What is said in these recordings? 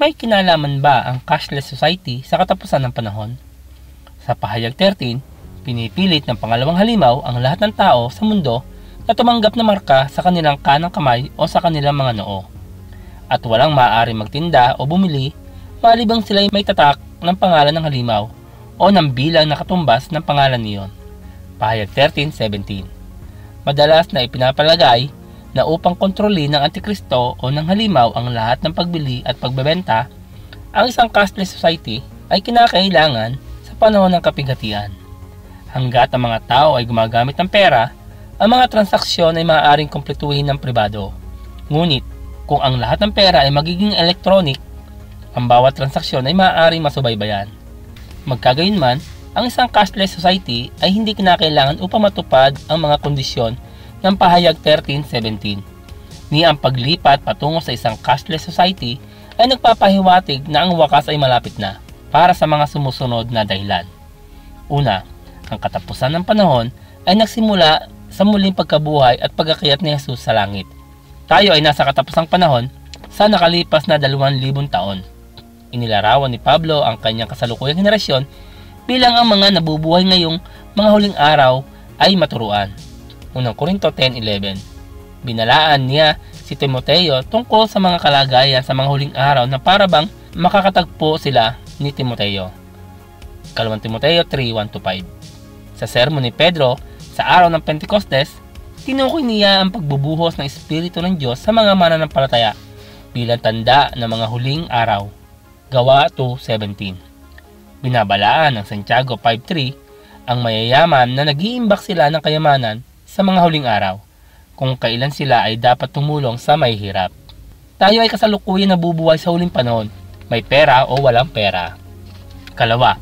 May kinalaman ba ang cashless society sa katapusan ng panahon? Sa pahayag 13, pinipilit ng pangalawang halimaw ang lahat ng tao sa mundo na tumanggap na marka sa kanilang kanang kamay o sa kanilang mga noo. At walang maaari magtinda o bumili malibang sila'y may tatak ng pangalan ng halimaw o ng bilang na katumbas ng pangalan niyon. Pahayag 13:17. Madalas na ipinapalagay na upang kontrolin ng Antikristo o ng halimaw ang lahat ng pagbili at pagbebenta, ang isang cashless society ay kinakailangan sa panahon ng kapighatian. Hanggat ang mga tao ay gumagamit ng pera, ang mga transaksyon ay maaaring kumpletuhin ng pribado. Ngunit, kung ang lahat ng pera ay magiging electronic, ang bawat transaksyon ay maaaring masubaybayan. Magkagayunman, ang isang cashless society ay hindi kinakailangan upang matupad ang mga kondisyon ng pahayag 13:17. Ni ang paglipat patungo sa isang cashless society ay nagpapahiwatig na ang wakas ay malapit na para sa mga sumusunod na dahilan. Una, ang katapusan ng panahon ay nagsimula sa muling pagkabuhay at pag-akyat ni Jesus sa langit. Tayo ay nasa katapusang panahon sa nakalipas na 2,000 taon. Inilarawan ni Pablo ang kanyang kasalukuyang henerasyon bilang ang mga nabubuhay ngayong mga huling araw ay maturuan. Unang Korinto 10:11. Binalaan niya si Timoteo tungkol sa mga kalagayan sa mga huling araw na para bang makakatagpo sila ni Timoteo. 2 Timoteo 3:1-5. Sa sermon ni Pedro sa araw ng Pentecostes, tinukoy niya ang pagbubuhos ng Espiritu ng Diyos sa mga mananampalataya bilang tanda ng mga huling araw. Gawa 2:17. Binabalaan ng Santiago 5:3 ang mayayaman na nag-iimbak sila ng kayamanan sa mga huling araw, kung kailan sila ay dapat tumulong sa mahihirap. Tayo ay kasalukuyan nabubuhay sa huling panahon, may pera o walang pera. Kalawa,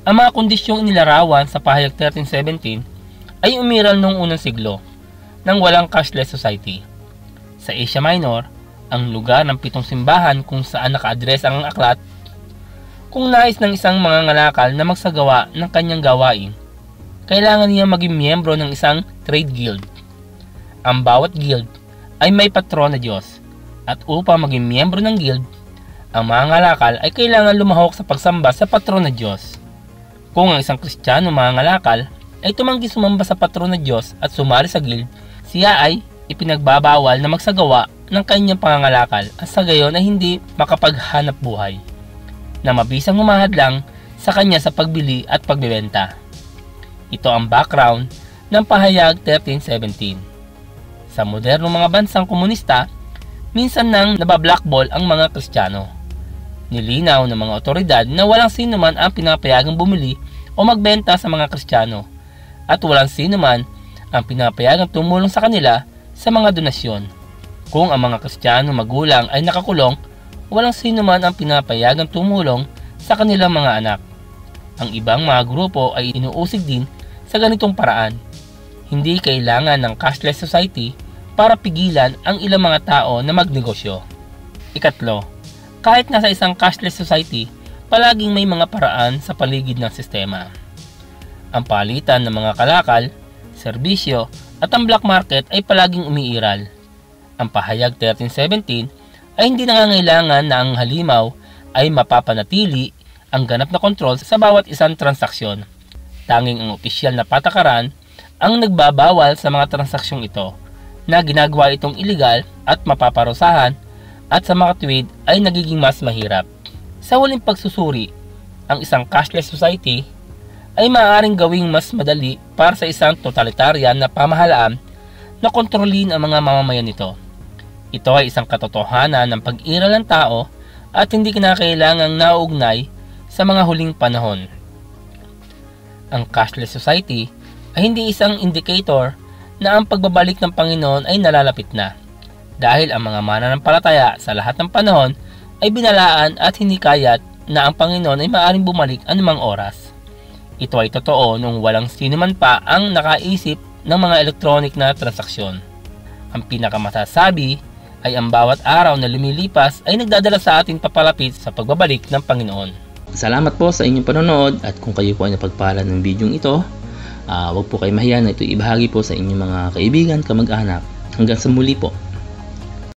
ang mga kondisyong inilarawan sa pahayag 13:17 ay umiral noong unang siglo, nang walang cashless society. Sa Asia Minor, ang lugar ng 7 simbahan kung saan naka-address ang aklat, kung nais ng isang mangangalakal na magsagawa ng kanyang gawain, kailangan niya maging miyembro ng isang trade guild. Ang bawat guild ay may patron na Diyos, at upang maging miyembro ng guild, ang mangangalakal ay kailangan lumahok sa pagsamba sa patron na Diyos. Kung ang isang Kristiyano mangangalakal ay tumanggi sumamba sa patron na Diyos at sumali sa guild, siya ay ipinagbabawal na magsagawa ng kanyang pangangalakal at sa gayon ay hindi makapaghanap buhay, na mabisang humahadlang sa kanya sa pagbili at pagbebenta. Ito ang background ng pahayag 13:17. Sa modernong mga bansang komunista, minsan nang nabablockball ang mga Kristiyano. Nilinaw ng mga otoridad na walang sino man ang pinapayagang bumili o magbenta sa mga Kristiyano, at walang sino man ang pinapayagang tumulong sa kanila sa mga donasyon. Kung ang mga Kristiyano magulang ay nakakulong, walang sino man ang pinapayagang tumulong sa kanilang mga anak. Ang ibang mga grupo ay inuusig din sa ganitong paraan. Hindi kailangan ng cashless society para pigilan ang ilang mga tao na magnegosyo. Ikatlo, kahit nasa isang cashless society, palaging may mga paraan sa paligid ng sistema. Ang palitan ng mga kalakal, serbisyo at ang black market ay palaging umiiral. Ang pahayag 13:17 ay hindi nangangailangan na ang halimaw ay mapapanatili ang ganap na kontrol sa bawat isang transaksyon. Tanging ang opisyal na patakaran ang nagbabawal sa mga transaksyong ito, na ginagawa itong iligal at mapaparusahan, at sa makatuwid ay nagiging mas mahirap. Sa huling pagsusuri, ang isang cashless society ay maaaring gawing mas madali para sa isang totalitarian na pamahalaan na kontrolin ang mga mamamayan nito. Ito ay isang katotohanan ng pag-iral ng tao at hindi kinakailangang nauugnay sa mga huling panahon. Ang cashless society ay hindi isang indicator na ang pagbabalik ng Panginoon ay nalalapit na, dahil ang mga mananampalataya sa lahat ng panahon ay binalaan at hinikayat na ang Panginoon ay maaaring bumalik anumang oras. Ito ay totoo nung walang sino man pa ang nakaisip ng mga electronic na transaksyon. Ang pinakamasasabi ay ang bawat araw na lumilipas ay nagdadala sa atin papalapit sa pagbabalik ng Panginoon. Salamat po sa inyong panonood, at kung kayo po ay napagpala ng video ito, huwag po kayo mahiya na ito ibahagi po sa inyong mga kaibigan, kamag-anak. Hanggang sa muli po.